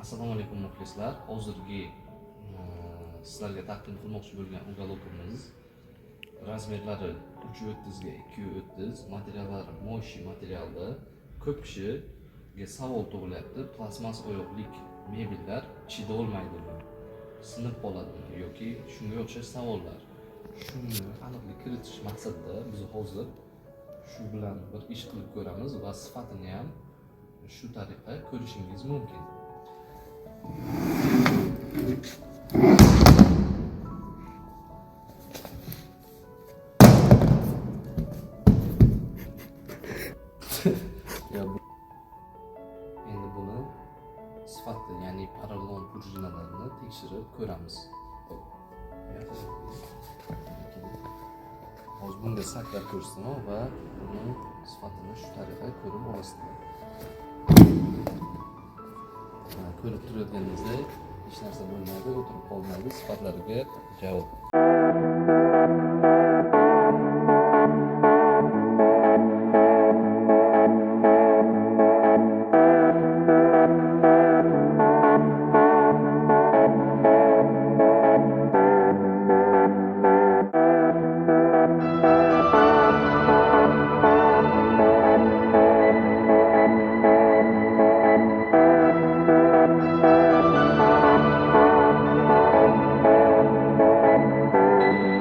Assalomu alaykum muxlislar. Hozirgi sizlarga taqdim qilmoqchi bo'lgan uголокimiz razmerlari 3.30 ga 2.30, materiallari moshi materialda. Ko'p kishiga savol tug'ilyapti. Plasmas oyoqlik mebellar chidolmaydimi? Sinib qoladimi yoki shunga o'xshash savollar. Shuni aniqlik kiritish maqsadida biz hozir shu bilan bir ish qilib ko'ramiz va sifatini ham shu tariqa ko'rishingiz mumkin. Endi buni sifati, ya'ni parallon prujinalarni tekshirib ko'ramiz. Hozir bunga sakrab ko'rsaman va buni sifatini shu tariqa ko'rib olasizlar. Ko'rib turganingizda hech narsa bo'lmaydi, o'tirib qolmaydi, sifatlariga javob.